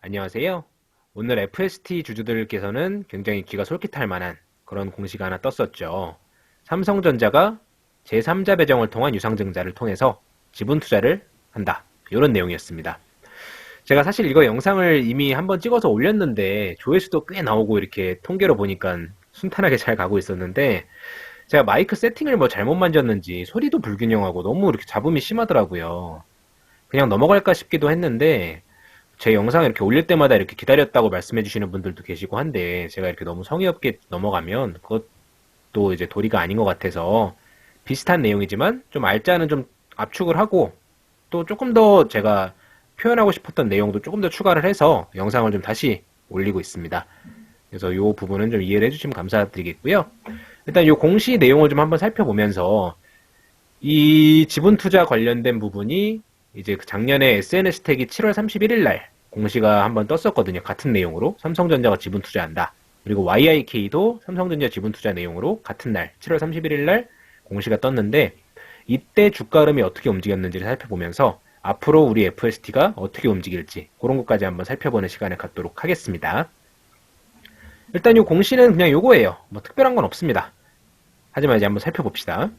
안녕하세요. 오늘 FST 주주들께서는 굉장히 귀가 솔깃할 만한 그런 공시가 하나 떴었죠. 삼성전자가 제3자 배정을 통한 유상증자를 통해서 지분 투자를 한다. 이런 내용이었습니다. 제가 사실 이거 영상을 이미 한번 찍어서 올렸는데 조회수도 꽤 나오고 이렇게 통계로 보니까 순탄하게 잘 가고 있었는데 제가 마이크 세팅을 뭐 잘못 만졌는지 소리도 불균형하고 너무 이렇게 잡음이 심하더라고요. 그냥 넘어갈까 싶기도 했는데 제 영상 이렇게 올릴 때마다 이렇게 기다렸다고 말씀해 주시는 분들도 계시고 한데 제가 이렇게 너무 성의 없게 넘어가면 그것도 이제 도리가 아닌 것 같아서 비슷한 내용이지만 좀 알짜는 좀 압축을 하고 또 조금 더 제가 표현하고 싶었던 내용도 조금 더 추가를 해서 영상을 좀 다시 올리고 있습니다. 그래서 이 부분은 좀 이해를 해주시면 감사드리겠고요. 일단 이 공시 내용을 좀 한번 살펴보면서 이 지분 투자 관련된 부분이 이제 작년에 SNS택이 7월 31일 날 공시가 한번 떴었거든요. 같은 내용으로 삼성전자가 지분 투자한다. 그리고 YIK도 삼성전자 지분 투자 내용으로 같은 날 7월 31일 날 공시가 떴는데 이때 주가 흐름이 어떻게 움직였는지를 살펴보면서 앞으로 우리 FST가 어떻게 움직일지 그런 것까지 한번 살펴보는 시간을 갖도록 하겠습니다. 일단 이 공시는 그냥 요거예요. 뭐 특별한 건 없습니다. 하지만 이제 한번 살펴봅시다.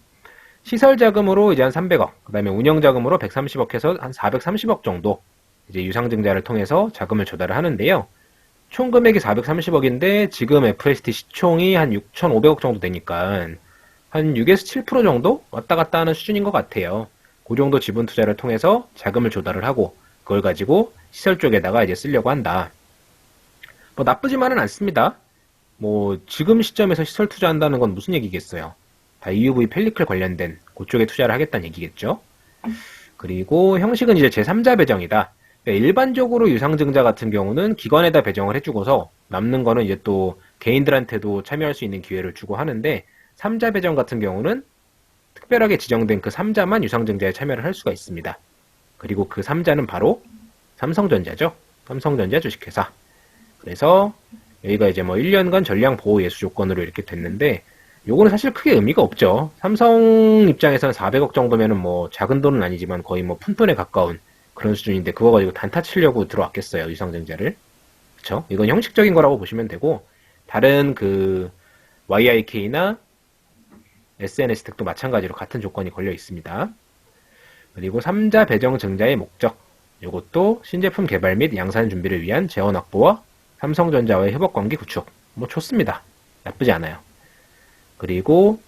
시설 자금으로 이제 한 300억, 그 다음에 운영 자금으로 130억 해서 한 430억 정도 이제 유상증자를 통해서 자금을 조달을 하는데요. 총 금액이 430억인데 지금 FST 시총이 한 6,500억 정도 되니까 한 6에서 7% 정도 왔다 갔다 하는 수준인 것 같아요. 그 정도 지분 투자를 통해서 자금을 조달을 하고 그걸 가지고 시설 쪽에다가 이제 쓰려고 한다. 뭐 나쁘지만은 않습니다. 뭐 지금 시점에서 시설 투자한다는 건 무슨 얘기겠어요? 다 EUV 펠리클 관련된 그쪽에 투자를 하겠다는 얘기겠죠. 그리고 형식은 이제 제3자 배정이다. 그러니까 일반적으로 유상증자 같은 경우는 기관에다 배정을 해주고서 남는 거는 이제 또 개인들한테도 참여할 수 있는 기회를 주고 하는데 3자 배정 같은 경우는 특별하게 지정된 그 3자만 유상증자에 참여를 할 수가 있습니다. 그리고 그 3자는 바로 삼성전자죠. 삼성전자 주식회사. 그래서 여기가 이제 뭐 1년간 전량 보호 예수 조건으로 이렇게 됐는데 요거는 사실 크게 의미가 없죠. 삼성 입장에서는 400억 정도면은 뭐 작은 돈은 아니지만 거의 뭐 푼돈에 가까운 그런 수준인데 그거 가지고 단타 치려고 들어왔겠어요. 유상증자를. 그쵸? 이건 형식적인 거라고 보시면 되고 다른 그 YIK나 SNS택도 마찬가지로 같은 조건이 걸려 있습니다. 그리고 3자 배정 증자의 목적. 이것도 신제품 개발 및 양산 준비를 위한 재원 확보와 삼성전자와의 협업관계 구축. 뭐 좋습니다. 나쁘지 않아요. 그리고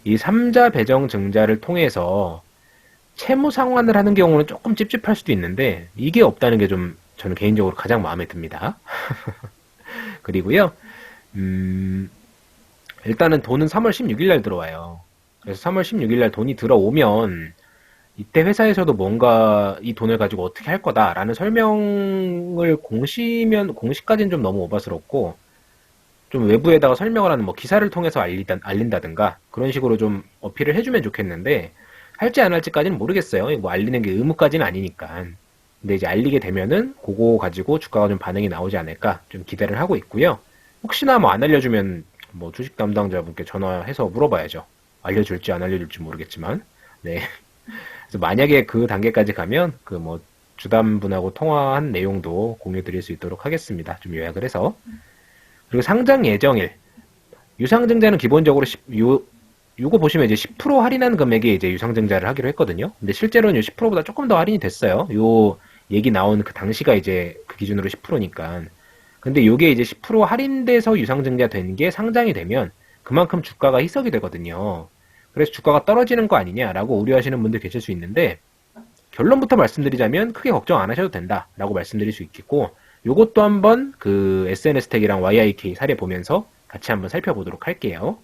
이 3자 배정 증자를 통해서 채무 상환을 하는 경우는 조금 찝찝할 수도 있는데 이게 없다는 게 좀 저는 개인적으로 가장 마음에 듭니다. 그리고요. 일단은 돈은 3월 16일 날 들어와요. 그래서 3월 16일 날 돈이 들어오면 이때 회사에서도 뭔가 이 돈을 가지고 어떻게 할 거다라는 설명을 공시까지는 좀 너무 오바스럽고 좀 외부에다가 설명을 하는 뭐 기사를 통해서 알린다든가 그런 식으로 좀 어필을 해주면 좋겠는데 할지 안 할지까지는 모르겠어요. 뭐 알리는 게 의무까지는 아니니까. 근데 이제 알리게 되면은 그거 가지고 주가가 좀 반응이 나오지 않을까 좀 기대를 하고 있고요. 혹시나 뭐 안 알려주면 뭐 주식 담당자분께 전화해서 물어봐야죠. 알려줄지 안 알려줄지 모르겠지만. 네. 그래서 만약에 그 단계까지 가면 그 뭐 주담분하고 통화한 내용도 공유드릴 수 있도록 하겠습니다. 좀 요약을 해서. 그리고 상장 예정일. 유상증자는 기본적으로 요거 보시면 이제 10% 할인한 금액에 이제 유상증자를 하기로 했거든요. 근데 실제로는 10%보다 조금 더 할인이 됐어요. 요 얘기 나온 그 당시가 이제 그 기준으로 10%니까. 근데 요게 이제 10% 할인돼서 유상증자 된 게 상장이 되면 그만큼 주가가 희석이 되거든요. 그래서 주가가 떨어지는 거 아니냐라고 우려하시는 분들 계실 수 있는데 결론부터 말씀드리자면 크게 걱정 안 하셔도 된다라고 말씀드릴 수 있겠고 요것도 한번 그 SNS택이랑 YIK 사례 보면서 같이 한번 살펴보도록 할게요.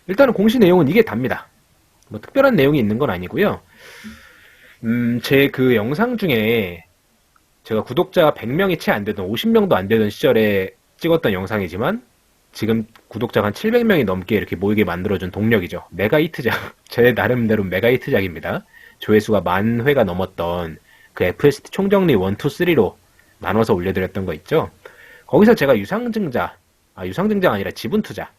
일단은 공시 내용은 이게 답니다. 뭐 특별한 내용이 있는 건 아니고요. 제 그 영상 중에 제가 구독자 100명이 채 안 되던 50명도 안 되던 시절에 찍었던 영상이지만 지금 구독자가 한 700명이 넘게 이렇게 모이게 만들어준 동력이죠. 메가히트작. 제 나름대로 메가히트작입니다. 조회수가 10,000회가 넘었던 그 FST 총정리 1, 2, 3로 나눠서 올려드렸던 거 있죠. 거기서 제가 유상증자가 아니라 지분투자.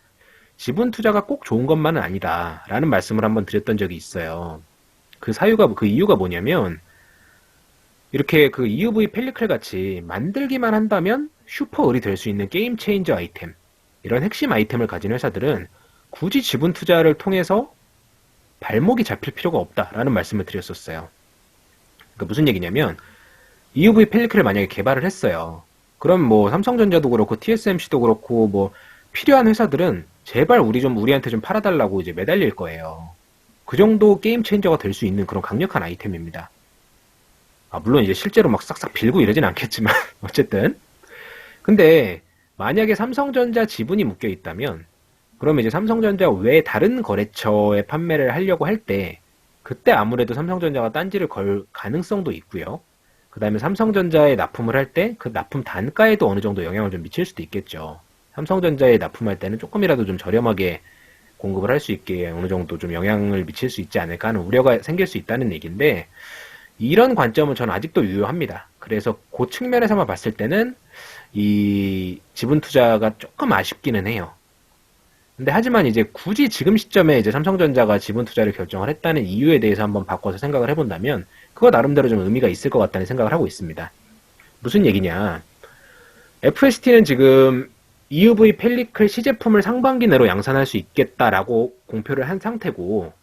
지분투자가 꼭 좋은 것만은 아니다. 라는 말씀을 한번 드렸던 적이 있어요. 그 이유가 뭐냐면, 이렇게 그 EUV 펠리클 같이 만들기만 한다면 슈퍼을이 될 수 있는 게임 체인저 아이템, 이런 핵심 아이템을 가진 회사들은 굳이 지분 투자를 통해서 발목이 잡힐 필요가 없다라는 말씀을 드렸었어요. 그러니까 무슨 얘기냐면 EUV 펠리클을 만약에 개발을 했어요. 그럼 뭐 삼성전자도 그렇고 TSMC도 그렇고 뭐 필요한 회사들은 제발 우리한테 좀 팔아달라고 이제 매달릴 거예요. 그 정도 게임 체인저가 될 수 있는 그런 강력한 아이템입니다. 물론 이제 실제로 막 싹싹 빌고 이러진 않겠지만 어쨌든. 근데 만약에 삼성전자 지분이 묶여 있다면 그러면 이제 삼성전자 외 다른 거래처에 판매를 하려고 할 때 그때 아무래도 삼성전자가 딴지를 걸 가능성도 있고요. 그 다음에 삼성전자에 납품을 할 때 그 납품 단가에도 어느 정도 영향을 좀 미칠 수도 있겠죠. 삼성전자에 납품할 때는 조금이라도 좀 저렴하게 공급을 할 수 있게 어느 정도 좀 영향을 미칠 수 있지 않을까 하는 우려가 생길 수 있다는 얘기인데, 이런 관점은 저는 아직도 유효합니다. 그래서 그 측면에서만 봤을 때는 이 지분 투자가 조금 아쉽기는 해요. 근데 하지만 이제 굳이 지금 시점에 이제 삼성전자가 지분 투자를 결정을 했다는 이유에 대해서 한번 바꿔서 생각을 해본다면 그거 나름대로 좀 의미가 있을 것 같다는 생각을 하고 있습니다. 무슨 얘기냐? FST는 지금 EUV 펠리클 시제품을 상반기 내로 양산할 수 있겠다라고 공표를 한 상태고,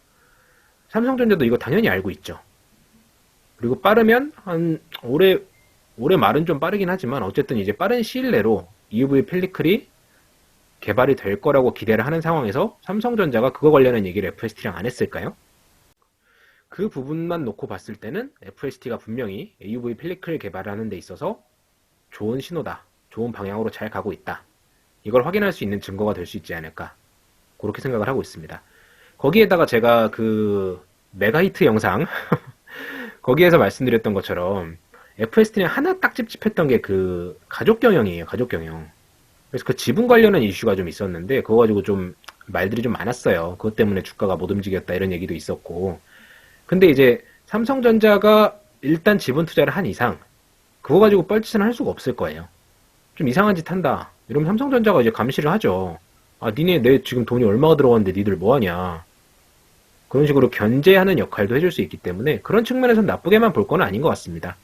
삼성전자도 이거 당연히 알고 있죠. 그리고 빠르면 한 올해 말은 좀 빠르긴 하지만 어쨌든 이제 빠른 시일 내로 EUV 펠리클이 개발이 될 거라고 기대를 하는 상황에서 삼성전자가 그거 관련한 얘기를 FST랑 안 했을까요? 그 부분만 놓고 봤을 때는 FST가 분명히 EUV 펠리클 개발하는 데 있어서 좋은 신호다, 좋은 방향으로 잘 가고 있다, 이걸 확인할 수 있는 증거가 될 수 있지 않을까, 그렇게 생각을 하고 있습니다. 거기에다가 제가 그 메가히트 영상 거기에서 말씀드렸던 것처럼 FST는 하나 딱 찝찝했던 게 그 가족 경영이에요. 가족 경영. 그래서 그 지분 관련한 이슈가 좀 있었는데 그거 가지고 좀 말들이 좀 많았어요. 그것 때문에 주가가 못 움직였다 이런 얘기도 있었고. 근데 이제 삼성전자가 일단 지분 투자를 한 이상 그거 가지고 뻘짓은 할 수가 없을 거예요. 좀 이상한 짓 한다 이러면 삼성전자가 이제 감시를 하죠. 니네 내 지금 돈이 얼마가 들어갔는데 니들 뭐하냐, 그런 식으로 견제하는 역할도 해줄 수 있기 때문에 그런 측면에서는 나쁘게만 볼 건 아닌 것 같습니다.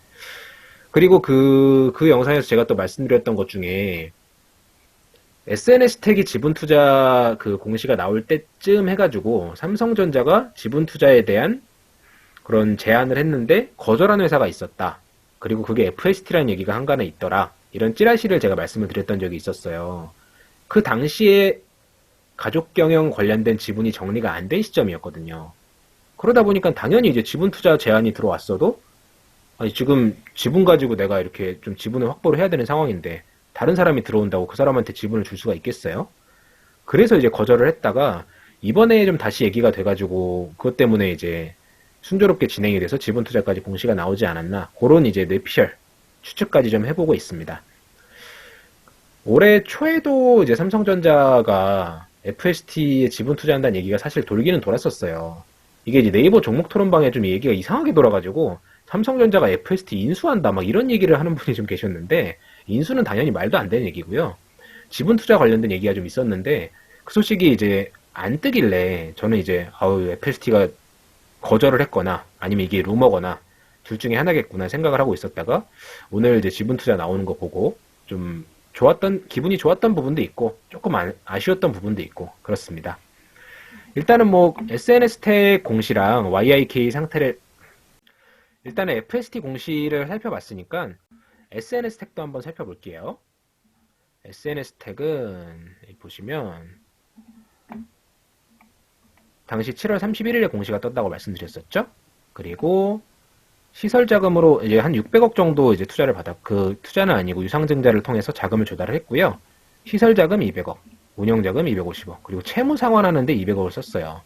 그리고 그 영상에서 제가 또 말씀드렸던 것 중에 SNS택이 지분 투자 그 공시가 나올 때쯤 해가지고 삼성전자가 지분 투자에 대한 그런 제안을 했는데 거절한 회사가 있었다. 그리고 그게 FST라는 얘기가 한간에 있더라. 이런 찌라시를 제가 말씀을 드렸던 적이 있었어요. 그 당시에 가족 경영 관련된 지분이 정리가 안 된 시점이었거든요. 그러다 보니까 당연히 이제 지분 투자 제안이 들어왔어도 지금 지분 가지고 내가 이렇게 좀 지분을 확보를 해야 되는 상황인데 다른 사람이 들어온다고 그 사람한테 지분을 줄 수가 있겠어요? 그래서 이제 거절을 했다가 이번에 좀 다시 얘기가 돼가지고 그것 때문에 이제 순조롭게 진행이 돼서 지분 투자까지 공시가 나오지 않았나, 그런 이제 뇌피셜 추측까지 좀 해보고 있습니다. 올해 초에도 이제 삼성전자가 FST에 지분 투자한다는 얘기가 사실 돌기는 돌았었어요. 이게 이제 네이버 종목 토론방에 좀 얘기가 이상하게 돌아가지고 삼성전자가 FST 인수한다 막 이런 얘기를 하는 분이 좀 계셨는데, 인수는 당연히 말도 안 되는 얘기고요. 지분 투자 관련된 얘기가 좀 있었는데 그 소식이 이제 안 뜨길래 저는 이제 FST가 거절을 했거나 아니면 이게 루머거나 둘 중에 하나겠구나 생각을 하고 있었다가 오늘 이제 지분 투자 나오는 거 보고 좀 기분이 좋았던 부분도 있고 조금 아쉬웠던 부분도 있고 그렇습니다. 일단은 뭐 SNS택 공시랑 YIK 상태를, 일단은 FST 공시를 살펴봤으니까 SNS택도 한번 살펴볼게요. SNS택은 보시면 당시 7월 31일에 공시가 떴다고 말씀드렸었죠. 그리고 시설 자금으로 이제 한 600억 정도 이제 투자를 그 투자는 아니고 유상증자를 통해서 자금을 조달을 했고요. 시설 자금 200억, 운영 자금 250억, 그리고 채무 상환하는데 200억을 썼어요.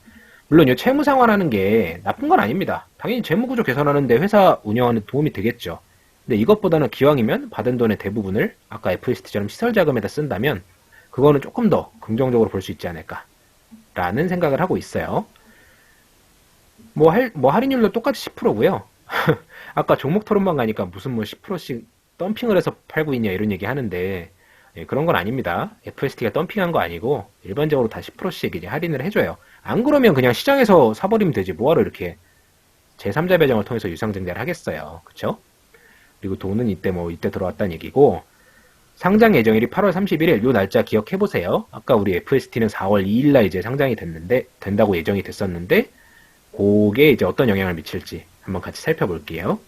물론 이 채무 상환하는 게 나쁜 건 아닙니다. 당연히 재무구조 개선하는데 회사 운영하는 데 도움이 되겠죠. 근데 이것보다는 기왕이면 받은 돈의 대부분을 아까 FST처럼 시설 자금에다 쓴다면 그거는 조금 더 긍정적으로 볼 수 있지 않을까 라는 생각을 하고 있어요. 뭐 할인율도 똑같이 10%고요. 아까 종목 토론방 가니까 무슨 뭐 10%씩 덤핑을 해서 팔고 있냐 이런 얘기 하는데 그런 건 아닙니다. FST가 덤핑한 거 아니고 일반적으로 다 10%씩 이제 할인을 해줘요. 안 그러면 그냥 시장에서 사버리면 되지 뭐하러 이렇게 제3자 배정을 통해서 유상증자를 하겠어요. 그쵸? 그리고 돈은 이때 들어왔다는 얘기고, 상장 예정일이 8월 31일, 요 날짜 기억해보세요. 아까 우리 FST는 4월 2일날 이제 상장이 된다고 예정이 됐었는데, 그게 이제 어떤 영향을 미칠지 한번 같이 살펴볼게요.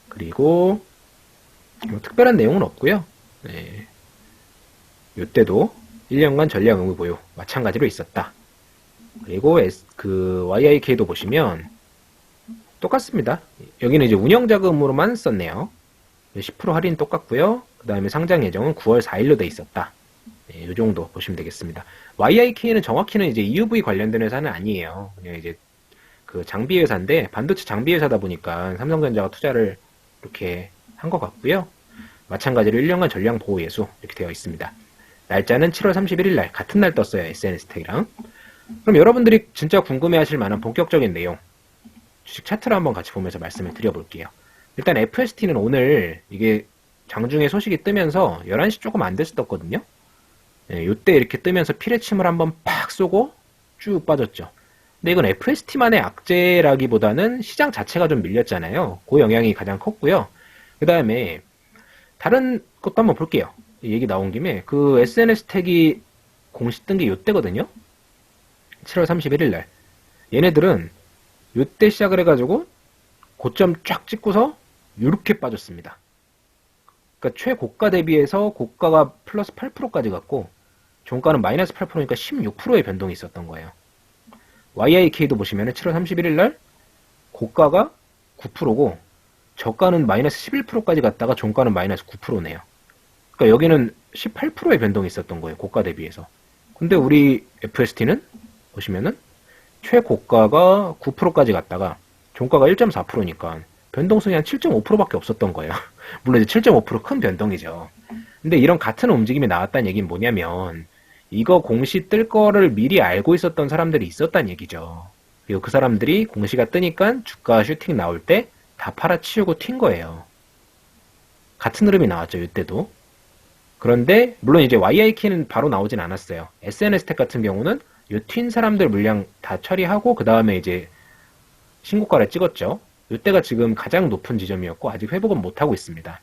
그리고, 뭐 특별한 내용은 없고요. 네. 요때도 1년간 전량 의무 보유 마찬가지로 있었다. 그리고 YIK도 보시면 똑같습니다. 여기는 이제 운영자금으로만 썼네요. 10% 할인 똑같고요. 그 다음에 상장 예정은 9월 4일로 돼 있었다. 네, 이 정도 보시면 되겠습니다. YIK는 정확히는 이제 EUV 관련된 회사는 아니에요. 그냥 이제 그 장비 회사인데 반도체 장비 회사다 보니까 삼성전자가 투자를 이렇게 한 것 같고요. 마찬가지로 1년간 전량 보호 예수 이렇게 되어 있습니다. 날짜는 7월 31일 날 같은 날 떴어요. SNS텍이랑. 그럼 여러분들이 진짜 궁금해하실 만한 본격적인 내용 주식 차트를 한번 같이 보면서 말씀을 드려볼게요. 일단 FST는 오늘 이게 장중에 소식이 뜨면서 11시 조금 안 돼서 떴거든요. 네, 요때 이렇게 뜨면서 피레침을 한번 팍 쏘고 쭉 빠졌죠. 근데 이건 FST만의 악재라기보다는 시장 자체가 좀 밀렸잖아요. 그 영향이 가장 컸고요. 그 다음에 다른 것도 한번 볼게요. 얘기 나온 김에 그 SNS텍이 공시 뜬 게 요때거든요. 7월 31일 날. 얘네들은 요때 시작을 해가지고 고점 쫙 찍고서 이렇게 빠졌습니다. 그러니까 최고가 대비해서 고가가 플러스 8%까지 갔고 종가는 마이너스 8%니까 16%의 변동이 있었던 거예요. YIK도 보시면 7월 31일 날 고가가 9%고 저가는 마이너스 11%까지 갔다가 종가는 마이너스 9%네요. 그러니까 여기는 18%의 변동이 있었던 거예요. 고가 대비해서. 근데 우리 FST는 보시면은 최고가가 9%까지 갔다가 종가가 1.4%니까 변동성이 한 7.5%밖에 없었던 거예요. 물론 이제 7.5% 큰 변동이죠. 근데 이런 같은 움직임이 나왔다는 얘기는 뭐냐면 이거 공시 뜰 거를 미리 알고 있었던 사람들이 있었다는 얘기죠. 그리고 그 사람들이 공시가 뜨니까 주가 슈팅 나올 때 다 팔아치우고 튄 거예요. 같은 흐름이 나왔죠. 이때도. 그런데 물론 이제 YIK는 바로 나오진 않았어요. SNS텍 같은 경우는 이 튄 사람들 물량 다 처리하고 그 다음에 이제 신고가를 찍었죠. 이때가 지금 가장 높은 지점이었고 아직 회복은 못하고 있습니다.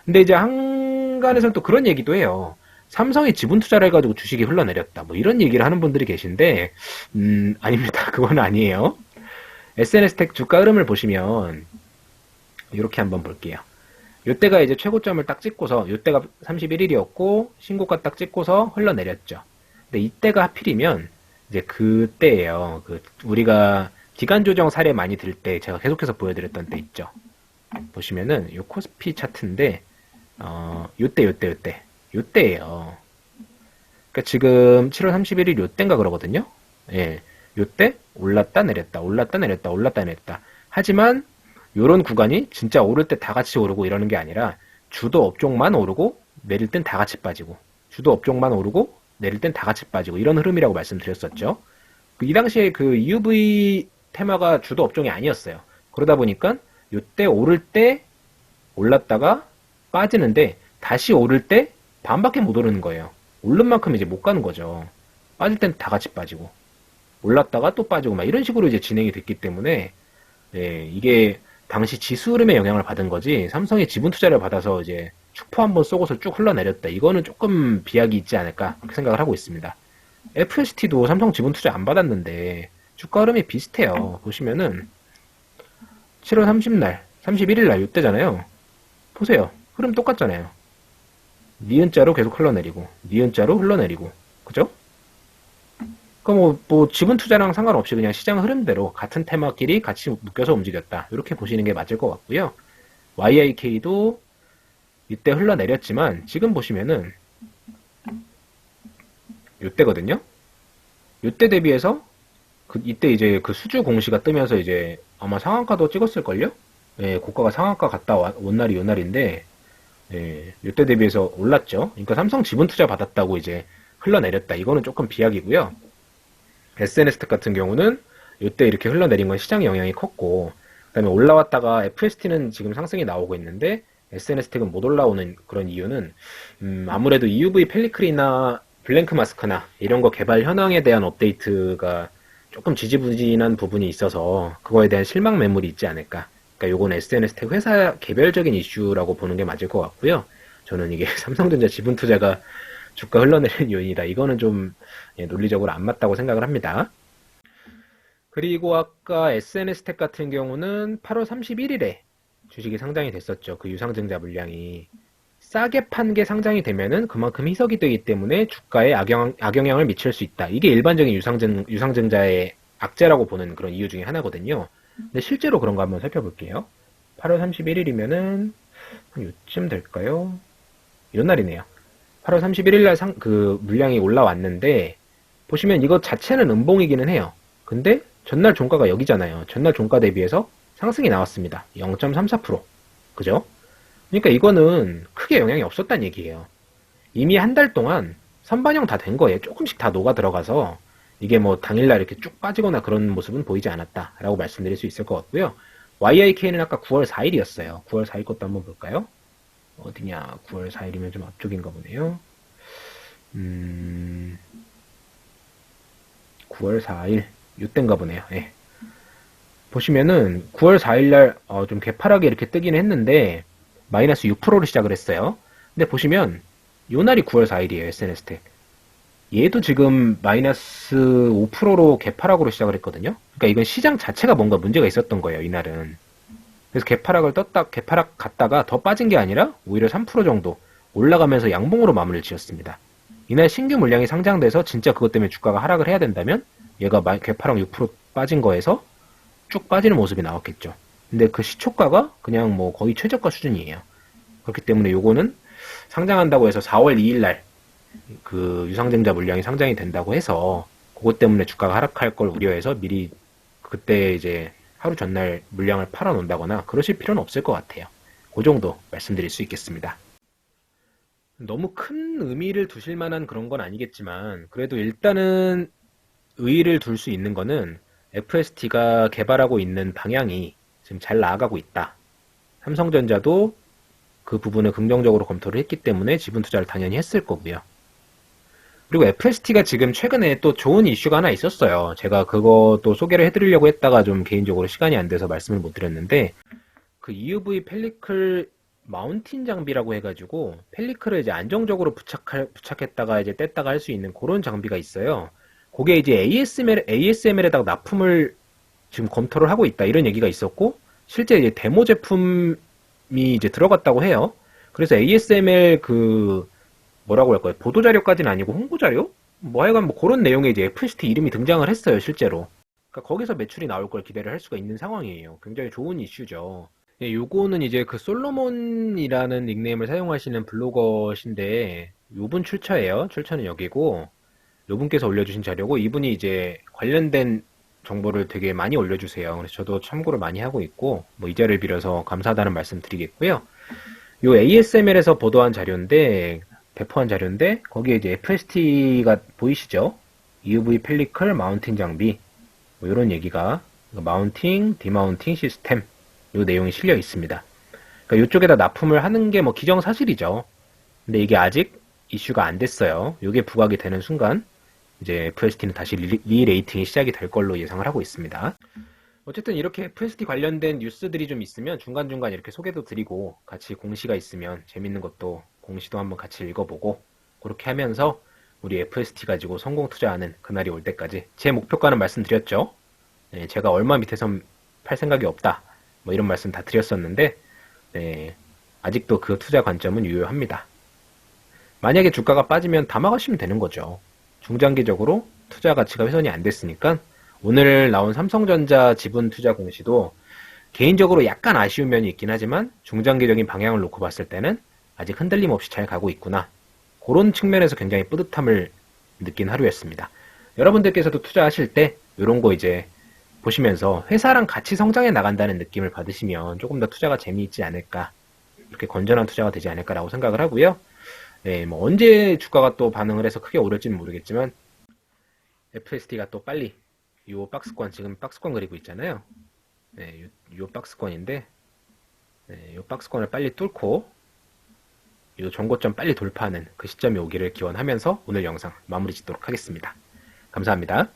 근데 이제 한간에서는 또 그런 얘기도 해요. 삼성이 지분 투자를 해가지고 주식이 흘러내렸다. 뭐 이런 얘기를 하는 분들이 계신데 아닙니다. 그건 아니에요. SNS텍 주가 흐름을 보시면 이렇게 한번 볼게요. 이때가 이제 최고점을 딱 찍고서 이때가 31일이었고 신고가 딱 찍고서 흘러내렸죠. 근데 이때가 하필이면 이제 그때예요. 우리가 기간 조정 사례 많이 들 때 제가 계속해서 보여드렸던 때 있죠. 보시면은 이 코스피 차트인데 요때예요. 그러니까 지금 7월 31일 요때인가 그러거든요. 예. 요때 올랐다 내렸다. 하지만 요런 구간이 진짜 오를 때 다 같이 오르고 이러는 게 아니라 주도 업종만 오르고 내릴 땐 다 같이 빠지고 주도 업종만 오르고 내릴 땐 다 같이 빠지고 이런 흐름이라고 말씀드렸었죠. 이 당시에 그 EUV 테마가 주도 업종이 아니었어요. 그러다 보니까 요때 오를 때 올랐다가 빠지는데 다시 오를 때 반밖에 못 오르는 거예요. 오른 만큼 이제 못 가는 거죠. 빠질 땐 다 같이 빠지고 올랐다가 또 빠지고 막 이런 식으로 이제 진행이 됐기 때문에 예, 이게 당시 지수 흐름의 영향을 받은 거지 삼성이 지분 투자를 받아서 이제 축포 한번 쏘고서 쭉 흘러내렸다. 이거는 조금 비약이 있지 않을까 그렇게 생각을 하고 있습니다. FST도 삼성 지분 투자 안 받았는데 주가 흐름이 비슷해요. 보시면은 7월 31일 날 이때잖아요. 보세요. 흐름 똑같잖아요. 니은자로 계속 흘러내리고 니은자로 흘러내리고 그죠? 그러니까 뭐 지분 투자랑 상관없이 그냥 시장 흐름대로 같은 테마끼리 같이 묶여서 움직였다. 이렇게 보시는 게 맞을 것 같고요. YIK도 이때 흘러내렸지만 지금 보시면은 이때거든요. 이때 대비해서 이때 이제 그 수주 공시가 뜨면서 이제 아마 상한가도 찍었을걸요? 예, 고가가 상한가 갔다 온 날이 요 날인데 예, 이때 대비해서 올랐죠. 그러니까 삼성 지분 투자 받았다고 이제 흘러내렸다. 이거는 조금 비약이고요. SNS텍 같은 경우는 이때 이렇게 흘러내린 건 시장 영향이 컸고 그 다음에 올라왔다가 FST는 지금 상승이 나오고 있는데 SNS텍은 못 올라오는 그런 이유는 아무래도 EUV 펠리클이나 블랭크 마스크나 이런 거 개발 현황에 대한 업데이트가 조금 지지부진한 부분이 있어서 그거에 대한 실망 매물이 있지 않을까 그러니까 요건 SNS 텍 회사 개별적인 이슈라고 보는 게 맞을 것 같고요. 저는 이게 삼성전자 지분 투자가 주가 흘러내리는 요인이다. 이거는 좀 논리적으로 안 맞다고 생각을 합니다. 그리고 아까 SNS 텍 같은 경우는 8월 31일에 주식이 상장이 됐었죠. 그 유상증자 물량이 싸게 판 게 상장이 되면은 그만큼 희석이 되기 때문에 주가에 악영향을 미칠 수 있다. 이게 일반적인 유상증자의 악재라고 보는 그런 이유 중에 하나거든요. 근데 실제로 그런 거 한번 살펴볼게요. 8월 31일이면은 한 요쯤 될까요? 이런 날이네요. 8월 31일 날 그 물량이 올라왔는데 보시면 이거 자체는 음봉이기는 해요. 근데 전날 종가가 여기잖아요. 전날 종가 대비해서 상승이 나왔습니다. 0.34%. 그죠? 그러니까 이거는 크게 영향이 없었다는 얘기예요. 이미 한 달 동안 선반영 다 된 거예요. 조금씩 다 녹아 들어가서 이게 뭐 당일날 이렇게 쭉 빠지거나 그런 모습은 보이지 않았다라고 말씀드릴 수 있을 것 같고요. YIK는 아까 9월 4일이었어요. 9월 4일 것도 한번 볼까요? 어디냐? 9월 4일이면 좀 앞쪽인가 보네요. 9월 4일 이때인가 보네요. 예. 보시면은 9월 4일날 좀 개파랗게 이렇게 뜨긴 했는데 마이너스 6%로 시작을 했어요. 근데 보시면 요 날이 9월 4일이에요. SNS텍. 얘도 지금 마이너스 5%로 개파락으로 시작을 했거든요. 그러니까 이건 시장 자체가 뭔가 문제가 있었던 거예요. 이날은. 그래서 개파락 갔다가 더 빠진 게 아니라 오히려 3% 정도 올라가면서 양봉으로 마무리를 지었습니다. 이날 신규 물량이 상장돼서 진짜 그것 때문에 주가가 하락을 해야 된다면 얘가 개파락 6% 빠진 거에서 쭉 빠지는 모습이 나왔겠죠. 근데 그 시초가가 그냥 뭐 거의 최저가 수준이에요. 그렇기 때문에 요거는 상장한다고 해서 4월 2일 날 그 유상증자 물량이 상장이 된다고 해서 그것 때문에 주가가 하락할 걸 우려해서 미리 그때 이제 하루 전날 물량을 팔아 놓는다거나 그러실 필요는 없을 것 같아요. 그 정도 말씀드릴 수 있겠습니다. 너무 큰 의미를 두실 만한 그런 건 아니겠지만 그래도 일단은 의의를 둘 수 있는 거는 FST가 개발하고 있는 방향이 지금 잘 나아가고 있다. 삼성전자도 그 부분을 긍정적으로 검토를 했기 때문에 지분 투자를 당연히 했을 거고요. 그리고 FST가 지금 최근에 또 좋은 이슈가 하나 있었어요. 제가 그것도 소개를 해드리려고 했다가 좀 개인적으로 시간이 안 돼서 말씀을 못 드렸는데 그 EUV 펠리클 마운틴 장비라고 해가지고 펠리클을 이제 안정적으로 부착했다가 이제 뗐다가 할 수 있는 그런 장비가 있어요. 그게 이제 ASML에다가 납품을 지금 검토를 하고 있다 이런 얘기가 있었고 실제 이제 데모 제품이 이제 들어갔다고 해요. 그래서 ASML 그 뭐라고 할까요? 보도자료까지는 아니고 홍보자료? 뭐 하여간 뭐 그런 내용의 이제 FST 이름이 등장을 했어요, 실제로. 그러니까 거기서 매출이 나올 걸 기대를 할 수가 있는 상황이에요. 굉장히 좋은 이슈죠. 예, 요거는 이제 그 솔로몬이라는 닉네임을 사용하시는 블로거신데 요분 출처예요. 출처는 여기고 요분께서 올려주신 자료고 이분이 이제 관련된 정보를 되게 많이 올려주세요. 그래서 저도 참고를 많이 하고 있고 뭐 이 자리를 빌어서 감사하다는 말씀 드리겠고요. 요 ASML에서 보도한 자료인데 배포한 자료인데 거기에 이제 FST가 보이시죠? EUV 펠리클 마운팅 장비 뭐 이런 얘기가 마운팅, 디마운팅 시스템 요 내용이 실려 있습니다. 그러니까 이쪽에다 납품을 하는 게 뭐 기정사실이죠. 근데 이게 아직 이슈가 안 됐어요. 이게 부각이 되는 순간 이제 FST는 다시 리레이팅이 시작이 될 걸로 예상을 하고 있습니다. 어쨌든 이렇게 FST 관련된 뉴스들이 좀 있으면 중간중간 이렇게 소개도 드리고 같이 공시가 있으면 재밌는 것도 공시도 한번 같이 읽어보고 그렇게 하면서 우리 FST 가지고 성공 투자하는 그날이 올 때까지 제 목표가는 말씀드렸죠. 네, 제가 얼마 밑에선 팔 생각이 없다. 뭐 이런 말씀 다 드렸었는데 네, 아직도 그 투자 관점은 유효합니다. 만약에 주가가 빠지면 담아가시면 되는 거죠. 중장기적으로 투자 가치가 훼손이 안 됐으니까 오늘 나온 삼성전자 지분 투자 공시도 개인적으로 약간 아쉬운 면이 있긴 하지만 중장기적인 방향을 놓고 봤을 때는 아직 흔들림 없이 잘 가고 있구나. 그런 측면에서 굉장히 뿌듯함을 느낀 하루였습니다. 여러분들께서도 투자하실 때 이런 거 이제 보시면서 회사랑 같이 성장해 나간다는 느낌을 받으시면 조금 더 투자가 재미있지 않을까. 이렇게 건전한 투자가 되지 않을까라고 생각을 하고요. 네, 뭐 언제 주가가 또 반응을 해서 크게 오를지는 모르겠지만 FST가 또 빨리 요 박스권 지금 박스권 그리고 있잖아요. 네, 요 박스권인데 네, 요 박스권을 빨리 뚫고 요 정고점 빨리 돌파하는 그 시점이 오기를 기원하면서 오늘 영상 마무리 짓도록 하겠습니다. 감사합니다.